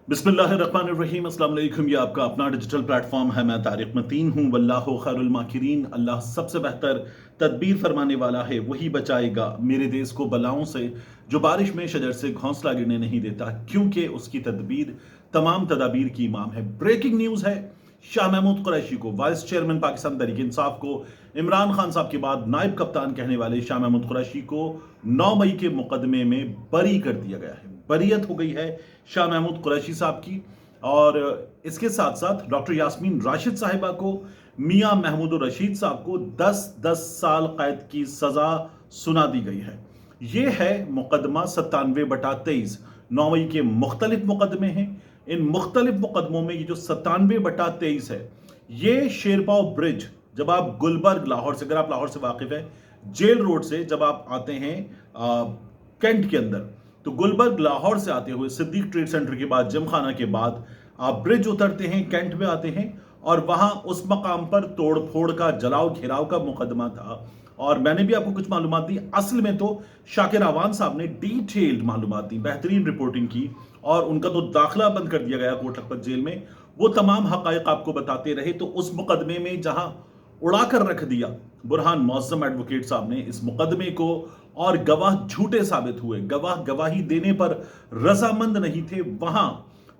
बिस्मिल्लाहिर्रहमानिर्रहीम। अस्सलाम वालेकुम। ये आपका अपना डिजिटल प्लेटफॉर्म है। मैं तारिक मतीन हूँ। वल्लाहु खैरुल माकिरीन। अल्लाह सबसे बेहतर तदबीर फरमाने वाला है, वही बचाएगा मेरे देश को बलाओं से। जो बारिश में शजर से घोंसला गिरने नहीं देता, क्योंकि उसकी तदबीर तमाम तदाबीर की इमाम है। ब्रेकिंग न्यूज़ है, शाह महमूद कुरैशी को, वाइस चेयरमैन पाकिस्तान तहरीक इंसाफ को, इमरान खान साहब के बाद नायब कप्तान कहने वाले शाह महमूद कुरैशी को 9 मई के मुकदमे में बरी कर दिया गया है। बरीयत हो गई है शाह महमूद कुरैशी साहब की। और इसके साथ साथ डॉक्टर यास्मीन राशिद साहिबा को, मियां महमूद रशीद साहब को 10-10 साल कैद की सजा सुना दी गई है। ये है मुकदमा 97/23। 9 मई के मुख्तलिफ मुकदमे हैं। इन मुख्तलिफ मुकदमों में ये जो 97/23 है, ये शेरपाव ब्रिज, जब आप गुलबर्ग लाहौर से, अगर आप लाहौर से वाकिफ है, जेल रोड से जब आप आते हैं कैंट के अंदर, तो गुलबर्ग लाहौर से आते हुए सिद्दीक ट्रेड सेंटर के बाद, जिम खाना के बाद आप ब्रिज उतरते हैं, कैंट में आते हैं, और वहां उस मकाम पर तोड़ फोड़ का, जलाओ घेराव का मुकदमा था। और मैंने भी आपको कुछ मालूमात दी। असल में तो शाकिर अवान साहब ने डिटेल्ड मालूमात दी, बेहतरीन रिपोर्टिंग की, और उनका तो दाखिला बंद कर दिया गया कोट लखपत जेल में। वो तमाम हकायक आपको बताते रहे। तो उस मुकदमे में जहां उड़ाकर रख दिया बुरहान मौज़म एडवोकेट साहब ने इस मुकदमे को, और गवाह झूठे साबित हुए, गवाह गवाही देने पर रजामंद नहीं थे, वहां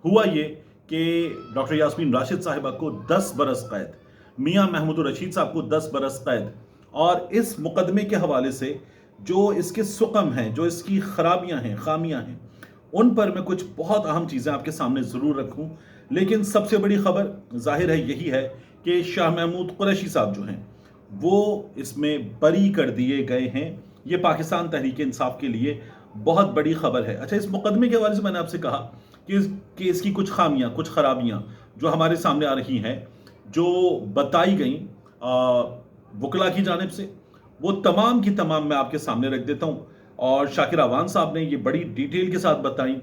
हुआ ये कि डॉक्टर यास्मीन राशिद साहिबा को 10 बरस कैद, मियां महमूद रशीद साहब को 10 बरस कैद। और इस मुकदमे के हवाले से जो इसके सुकम हैं, जो इसकी खराबियां हैं, खामियां हैं, उन पर मैं कुछ बहुत अहम चीज़ें आपके सामने ज़रूर रखूं। लेकिन सबसे बड़ी खबर जाहिर है यही है कि शाह महमूद कुरैशी साहब जो हैं, वो इसमें बरी कर दिए गए हैं। ये पाकिस्तान तहरीक इंसाफ के लिए बहुत बड़ी खबर है। अच्छा, इस मुकदमे के हवाले से मैंने आपसे कहा कि इसकी कुछ खामियां, कुछ खराबियां जो हमारे सामने आ रही हैं, जो बताई गई वकला की जानिब से, वो तमाम की तमाम मैं आपके सामने रख देता हूँ। और शाकिर अवान साहब ने ये बड़ी डिटेल के साथ बताई,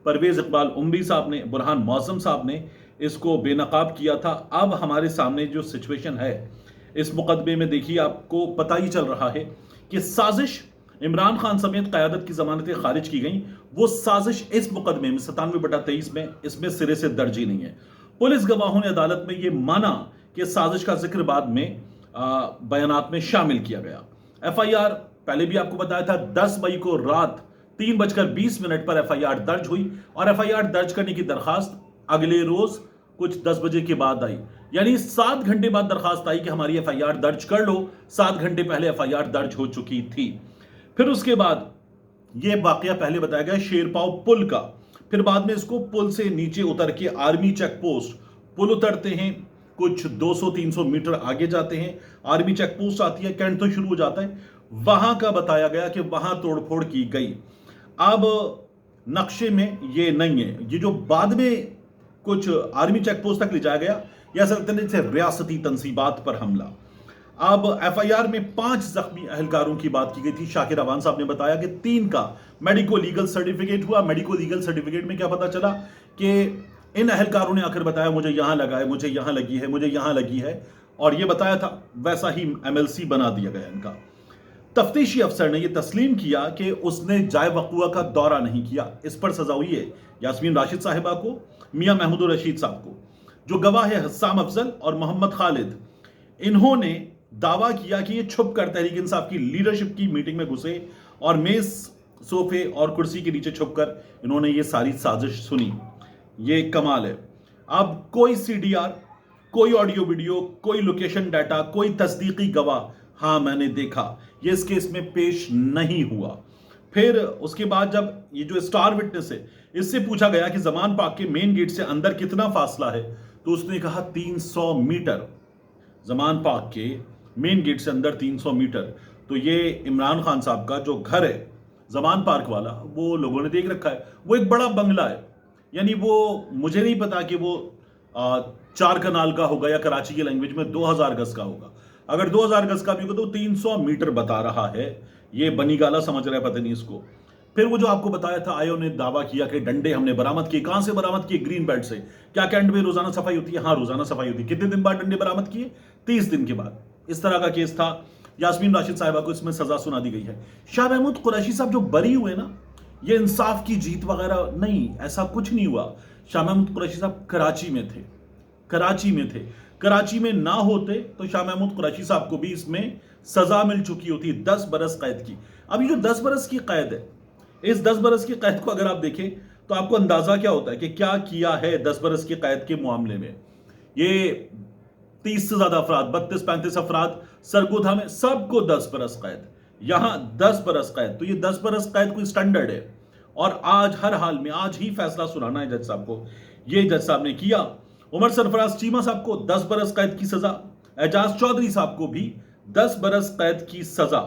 परवेज इकबाल उमरी साहब ने, बुरहान मौज़म साहब ने इसको बेनकाब किया था। अब हमारे सामने जो सिचुएशन है इस मुकदमे में, देखिए आपको पता ही चल रहा है कि साजिश, इमरान खान समेत क़यादत की ज़मानतें खारिज की गई। वो साजिश इस मुकदमे में 97/23 में, इसमें सिरे से दर्ज ही नहीं है। पुलिस गवाहों ने अदालत में ये माना कि साजिश का जिक्र बाद में बयानात में शामिल किया गया। FIR पहले भी आपको बताया था, 10 मई को रात 3:20 पर FIR दर्ज हुई, और FIR दर्ज करने की दरखास्त अगले रोज कुछ 10 बजे के बाद आई। यानी 7 घंटे बाद दरखास्त आई कि हमारी FIR दर्ज कर लो। 7 घंटे पहले FIR दर्ज हो चुकी थी। फिर उसके बाद यह वाकया पहले बताया गया शेरपाव पुल का। फिर बाद में इसको पुल से नीचे उतर के आर्मी चेक पोस्ट, पुल उतरते हैं, कुछ 200-300 मीटर आगे जाते हैं, आर्मी चेक पोस्ट आती है, कैंट तो शुरू हो जाता है। वहां का बताया गया कि वहां तोड़फोड़ की गई। अब नक्शे में ये नहीं है। ये जो बाद में कुछ आर्मी चेक पोस्ट तक ले जाया गया, यह ऐसा लगता है जैसे रियासती तंसीबात पर हमला। अब FIR में 5 जख्मी अहलकारों की बात की गई थी। शाकिर अवान साहब ने बताया कि 3 का मेडिको लीगल सर्टिफिकेट हुआ। मेडिको लीगल सर्टिफिकेट में क्या पता चला कि इन अहलकारों ने आकर बताया, मुझे यहां लगा है, मुझे यहां लगी है, मुझे यहां लगी है, और ये बताया था, वैसा ही MLC बना दिया गया इनका। तफ्तीशी अफसर ने यह तस्लीम किया कि उसने जाय वक़ुआ का दौरा नहीं किया। इस पर सजा हुई है यास्मीन राशिद साहिबा को, मियां महमूद रशीद साहब को। जो गवाह है हस्साम अफजल और मोहम्मद खालिद, इन्होंने दावा किया कि ये छुप कर तहरीक इंसाफ की लीडरशिप की मीटिंग में घुसे, और मेज, सोफे और कुर्सी के नीचे छुपकर इन्होंने ये सारी साजिश सुनी। ये कमाल है। अब कोई CDR, कोई ऑडियो वीडियो, कोई लोकेशन डाटा, कोई तस्दीकी गवाह, हाँ मैंने देखा, ये इस केस में पेश नहीं हुआ। फिर उसके बाद जब ये जो स्टार विटनेस है, इससे पूछा गया कि जमान पार्क के मेन गेट से अंदर कितना फासला है, तो उसने कहा 300 मीटर। जमान पार्क के मेन गेट से अंदर 300 मीटर। तो ये इमरान खान साहब का जो घर है जमान पार्क वाला, वो लोगों ने देख रखा है। वो एक बड़ा बंगला है, यानी वो, मुझे नहीं पता कि वो 4 कनाल का होगा या कराची की लैंग्वेज में 2000 गज का होगा। अगर 2000 गज का भी होगा तो 300 मीटर बता रहा है। ये बनी गाला समझ रहा है, पता नहीं इसको। फिर वो जो आपको बताया था, आयो ने दावा किया कि डंडे हमने बरामद किए। कहां से बरामद किए? ग्रीन बेल्ट से। क्या कैंट में रोजाना सफाई होती है? हाँ, रोजाना सफाई होती है। कितने दिन बाद डंडे बरामद किए? 30 दिन के बाद। इस तरह का केस था। यास्मीन राशिद साहिबा को इसमें सजा सुना दी गई है। शाह महमूद कुरैशी साहब जो बरी हुए ना, ये इंसाफ की जीत वगैरह नहीं, ऐसा कुछ नहीं हुआ। शाह महमूद कुरैशी साहब कराची में थे, कराची में थे। कराची में ना होते तो शाह महमूद कुरैशी साहब को भी इसमें सजा मिल चुकी होती 10 बरस कैद की। अब ये जो 10 बरस की कैद है, इस 10 बरस की कैद को अगर आप देखें तो आपको अंदाजा क्या होता है कि क्या किया है 10 बरस की कैद के मामले में। ये 30 से ज्यादा अफराद, 32-35 अफराद सरगोधा में, सबको 10 बरस कैद, यहां 10 बरस कैद। तो ये 10 बरस कैद कोई स्टैंडर्ड है, और आज हर हाल में आज ही फैसला सुनाना है जज साहब को। ये जज साहब ने किया। उमर सरफराज चीमा साहब को 10 बरस कैद की सजा, एजाज चौधरी साहब को भी 10 बरस कैद की सजा।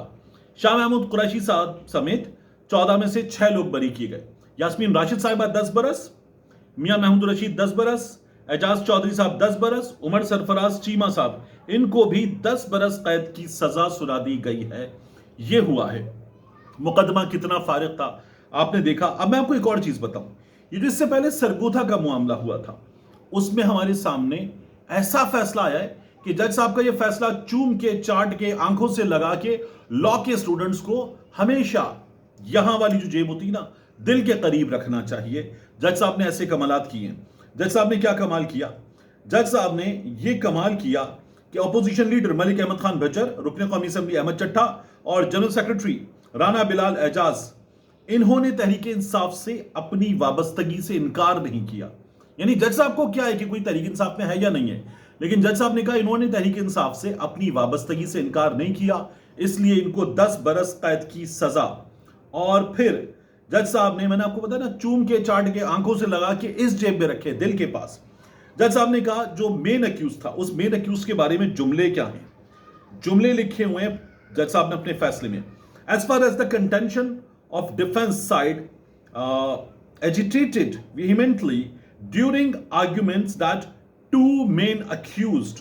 शाह महमूद कुरैशी साहब समेत 14 में से 6 लोग बरी किए गए। यास्मीन राशिद साहिबा 10 बरस, मियां महमूद रशीद 10 बरस, एजाज चौधरी साहब 10 बरस, उमर सरफराज चीमा साहब, इनको भी 10 बरस कैद की सजा सुना दी गई है। यह हुआ है। मुकदमा कितना फारिग था आपने देखा। अब मैं आपको एक और चीज बताऊं, ये जो इससे पहले सरगोधा का मामला हुआ था, उसमें हमारे सामने ऐसा फैसला आया है कि जज साहब का ये फैसला चूम के, चाट के, आंखों से लगा के लॉ के स्टूडेंट्स को हमेशा यहां वाली जो जेब होती ना, दिल के करीब रखना चाहिए। जज साहब ने ऐसे कमालात किए हैं। जज साहब ने क्या कमाल किया? जज साहब ने यह कमाल किया कि अपोजिशन लीडर मलिक अहमद खान बजर, रुकने कौमी असेंबली अहमद चट्टा और जनरल सेक्रेटरी राना बिलाल एजाज, इन्होंने तहरीक इंसाफ से अपनी वाबस्तगी से इनकार नहीं किया। यानी जज साहब को क्या है कि कोई तहरीक इंसाफ में है या नहीं है, लेकिन जज साहब ने कहा इन्होंने तहरीक इंसाफ से अपनी वाबस्तगी से इनकार नहीं किया, इसलिए इनको 10 बरस कैद की सजा। और फिर जज साहब ने, मैंने आपको बताया ना, चूम के, चाट के, आंखों से लगा के इस जेब में रखे, दिल के पास। जज साहब ने कहा जो मेन अक्यूज था, उस मेन अक्यूज के बारे में जुमले क्या हैं, जुमले लिखे हुए हैं जज साहब ने अपने फैसले में। As far as the contention of defense side agitated vehemently during arguments that two main accused,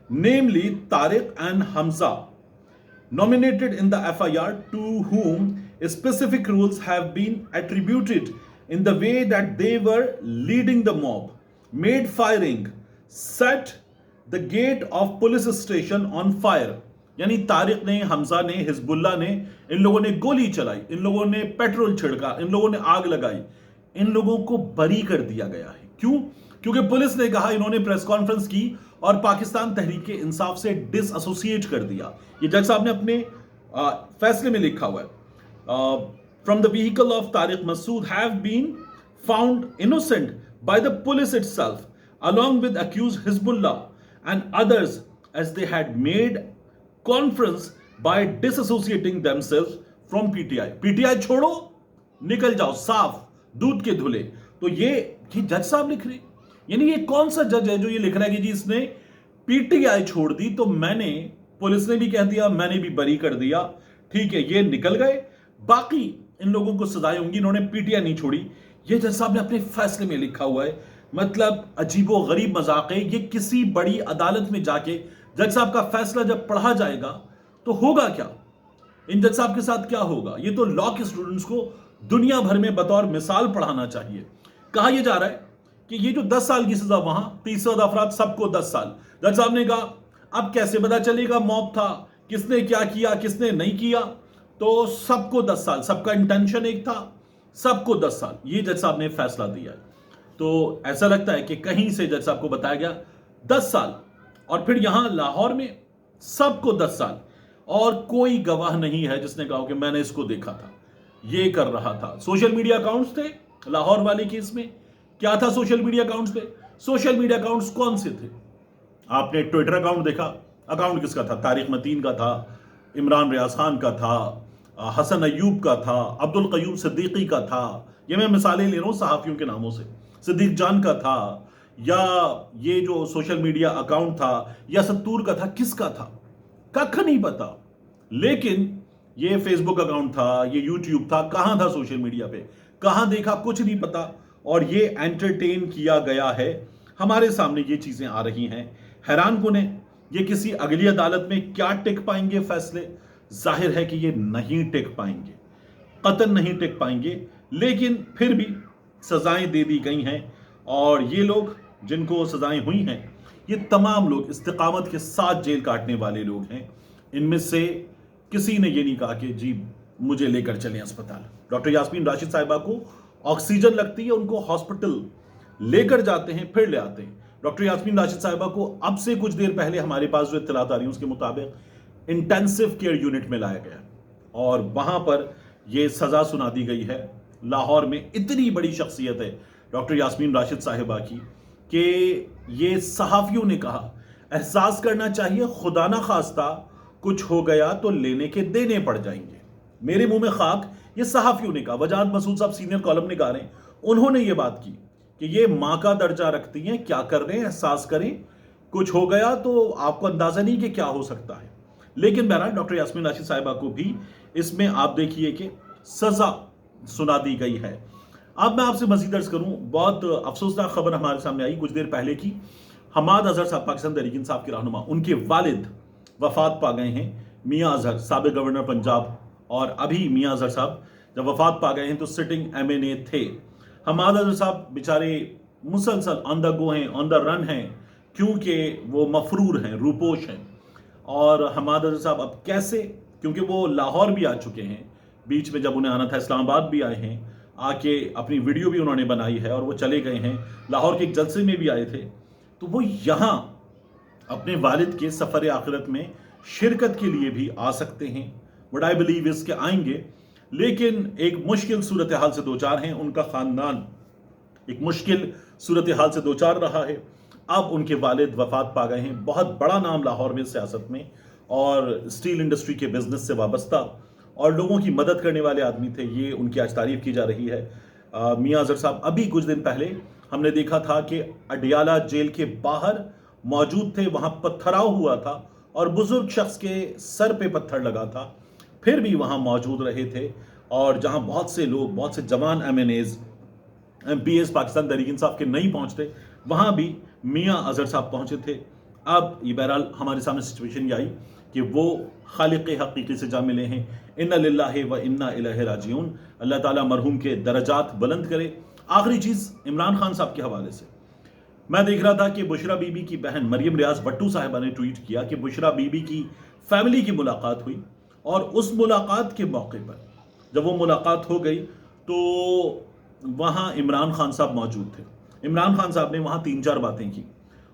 namely Tariq and Hamza, nominated in the FIR, to whom specific rules have been attributed in the way that they were leading the mob, made firing, set the gate of police station on fire. यानी तारिक ने, हमजा ने, Hezbollah ने, इन लोगों ने गोली चलाई, इन लोगों ने पेट्रोल छिड़का, इन लोगों ने आग लगाई, इन लोगों को बरी कर दिया गया है। क्यों? क्योंकि पुलिस ने कहा, इन्होंने प्रेस कॉन्फ्रेंस की और पाकिस्तान तहरीक इंसाफ से डिसएसोसिएट कर दिया। ये जज साहब ने अपने फैसले में लिखा हुआ है। From the vehicle of Tariq Masood have been found innocent by the police itself along with accused Hizbullah and others as they had made conference by disassociating themselves from PTI. PTI छोड़ो, निकल जाओ, साफ दूध के धुले। तो ये जज साहब लिख रहे, यानी ये कौन सा जज है जो ये लिख रहा है कि जी इसने पीटीआई छोड़ दी, तो मैंने, पुलिस ने भी कह दिया, मैंने भी बरी कर दिया, ठीक है, ये निकल गए, बाकी इन लोगों को सजाएं होंगी, इन्होंने पीटीआई नहीं छोड़ी। ये जज साहब ने अपने फैसले में लिखा हुआ है। मतलब अजीबो गरीब मजाक है ये। किसी बड़ी अदालत में जाके जज साहब का फैसला जब पढ़ा जाएगा तो होगा क्या, इन जज साहब के साथ क्या होगा? ये तो लॉ के स्टूडेंट्स को दुनिया भर में बतौर मिसाल पढ़ाना चाहिए। कहा यह जा रहा है कि ये जो 10 साल की सजा, वहां 30 अफराद सबको 10 साल। जज साहब ने कहा अब कैसे पता चलेगा मॉब था, किसने क्या किया, किसने नहीं किया? तो सबको 10 साल, सबका इंटेंशन एक था, सबको 10 साल। ये जज साहब ने फैसला दिया है। तो ऐसा लगता है कि कहीं से जज साहब को बताया गया 10 साल, और फिर यहां लाहौर में सबको 10 साल, और कोई गवाह नहीं है जिसने कहा कि मैंने इसको देखा था, ये कर रहा था। सोशल मीडिया अकाउंट्स थे लाहौर वाले केस में। क्या था सोशल मीडिया अकाउंट्स पे? सोशल मीडिया अकाउंट्स कौन से थे? आपने ट्विटर अकाउंट देखा, अकाउंट किसका था? तारिक मतीन का था, इमरान रियाज खान का था, हसन अयूब का था, अब्दुल कयूम सिद्दीकी का था। ये मैं मिसालें ले रहा हूं सहाफियों के नामों से। सिद्दीक जान का था, या ये जो सोशल मीडिया अकाउंट था, या सत्तूर का था, किसका था? कख नहीं पता। लेकिन ये फेसबुक अकाउंट था, ये यूट्यूब था, कहां था सोशल मीडिया पे, कहां देखा, कुछ नहीं पता। और ये एंटरटेन किया गया है। हमारे सामने ये चीजें आ रही हैं। हैरान कुन है, ये किसी अगली अदालत में क्या टिक पाएंगे फैसले? जाहिर है कि ये नहीं टिक पाएंगे, कतन नहीं टिक पाएंगे। लेकिन फिर भी सजाएं दे दी गई हैं, और ये लोग जिनको सजाएं हुई हैं, ये तमाम लोग इस्तिकामत के साथ जेल काटने वाले लोग हैं। इनमें से किसी ने ये नहीं कहा कि जी मुझे लेकर चलें अस्पताल। डॉक्टर यास्मीन राशिद साहिबा को ऑक्सीजन लगती है, उनको हॉस्पिटल लेकर जाते हैं, फिर ले आते हैं। डॉक्टर यास्मीन राशिद साहिबा को अब से कुछ देर पहले हमारे पास जो इत्तलात आ रही है उसके मुताबिक इंटेंसिव केयर यूनिट में लाया गया और वहां पर यह सजा सुना दी गई है। लाहौर में इतनी बड़ी शख्सियत है डॉक्टर यास्मीन राशिद साहिबा की कि ये सहाफियों ने कहा एहसास करना चाहिए, खुदा ना खास्ता कुछ हो गया तो लेने के देने पड़ जाएंगे। मेरे मुंह में खाक, ये सहाफियों ने कहा। वजाहत मसूद साहब सीनियर कॉलम निगार हैं, उन्होंने ये बात की कि ये मां का दर्जा रखती हैं, क्या कर रहे हैं, एहसास करें, कुछ हो गया तो आपको अंदाजा नहीं कि क्या हो सकता है। लेकिन बहरहाल डॉक्टर यास्मीन राशिद साहिबा को भी इसमें आप देखिए कि सजा सुना दी गई है। अब मैं आपसे मजीद अर्ज करूं, बहुत अफसोसनाक खबर हमारे सामने आई कुछ देर पहले की। हमाद अजहर साहब, पाकिस्तान तहरीक इंसाफ के रहनुमा, उनके वालिद वफात पा गए हैं। मियां अजहर साबिक गवर्नर पंजाब, और अभी मियां अजहर साहब जब वफात पा गए हैं तो सिटिंग MNA थे। हमाद अजहर साहब बेचारे मुसलसल ऑन द गो हैं, ऑन द रन हैं, क्योंकि वो मफरूर हैं, रूपोश हैं। और हमाद अजहर साहब अब कैसे, क्योंकि वो लाहौर भी आ चुके हैं, बीच में जब उन्हें आना था इस्लामाबाद भी आए हैं, आके अपनी वीडियो भी उन्होंने बनाई है और वो चले गए हैं। लाहौर के एक जलसे में भी आए थे, तो वो यहाँ अपने वालिद के सफ़र आखिरत में शिरकत के लिए भी आ सकते हैं। बट आई बिलीव इसके आएंगे, लेकिन एक मुश्किल सूरत हाल से दो चार हैं। उनका ख़ानदान एक मुश्किल सूरत हाल से दो चार रहा है। अब उनके वालिद वफात पा गए हैं। बहुत बड़ा नाम लाहौर में सियासत में और स्टील इंडस्ट्री के बिजनेस से वाबस्ता और लोगों की मदद करने वाले आदमी थे। ये उनकी आज तारीफ की जा रही है। मियां अजहर साहब अभी कुछ दिन पहले हमने देखा था कि अडियाला जेल के बाहर मौजूद थे, वहां पत्थराव हुआ था और बुजुर्ग शख्स के सर पे पत्थर लगा था, फिर भी वहां मौजूद रहे थे। और जहां बहुत से लोग, बहुत से जवान MNAs MPs पाकिस्तान तहरीक इंसाफ के नहीं पहुंचते, वहां भी मियां अजहर साहब पहुंचे थे। अब ये बहरहाल हमारे सामने सिचुएशन ये आई कि वो खालिक हकीकी से जा मिले हैं। इन्ना लिल्लाहि व इन्ना इलैहि राजिऊन। अल्लाह ताला मरहूम के दर्जात बुलंद करे। आखिरी चीज़ इमरान खान साहब के हवाले से मैं देख रहा था कि बुशरा बीबी की बहन मरियम रियाज भट्टू साहिबा ने ट्वीट किया कि बुशरा बीबी की फैमिली की मुलाकात हुई और उस मुलाकात के मौके पर जब वो मुलाकात हो गई तो वहाँ इमरान खान साहब मौजूद थे। इमरान खान साहब ने वहाँ 3-4 बातें की।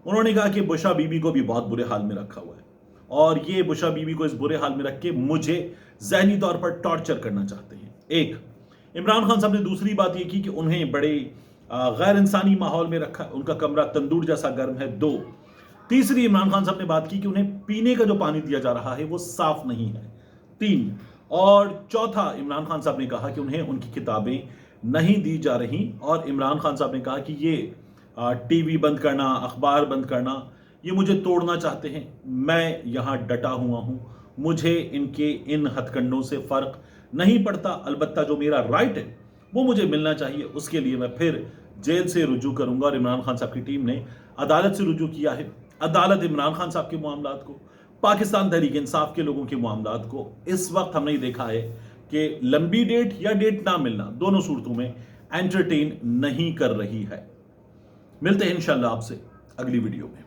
उन्होंने कहा कि बुशरा बीबी को भी बहुत बुरे हाल में रखा हुआ है और ये बुशरा बीबी को इस बुरे हाल में रख के मुझे जहनी तौर पर टॉर्चर करना चाहते हैं। एक, इमरान खान साहब ने दूसरी बात ये की कि उन्हें बड़े गैर इंसानी माहौल में रखा, उनका कमरा तंदूर जैसा गर्म है। 2, तीसरी इमरान खान साहब ने बात की कि उन्हें पीने का जो पानी दिया जा रहा है वो साफ नहीं है। 3, और चौथा इमरान खान साहब ने कहा कि उन्हें उनकी किताबें नहीं दी जा रही और इमरान खान साहब ने कहा कि ये टीवी बंद करना, अखबार बंद करना, ये मुझे तोड़ना चाहते हैं। मैं यहाँ डटा हुआ हूँ, मुझे इनके इन हथकंडों से फ़र्क नहीं पड़ता, अलबत्ता जो मेरा राइट है वो मुझे मिलना चाहिए, उसके लिए मैं फिर जेल से रुजू करूंगा। और इमरान खान साहब की टीम ने अदालत से रुजू किया है। अदालत इमरान खान साहब के मामलात को, पाकिस्तान तहरीक इंसाफ के लोगों के मामलात को इस वक्त हमने देखा है कि लंबी डेट या डेट ना मिलना, दोनों सूरतों में एंटरटेन नहीं कर रही है। मिलते हैं इंशाल्लाह आपसे अगली वीडियो में।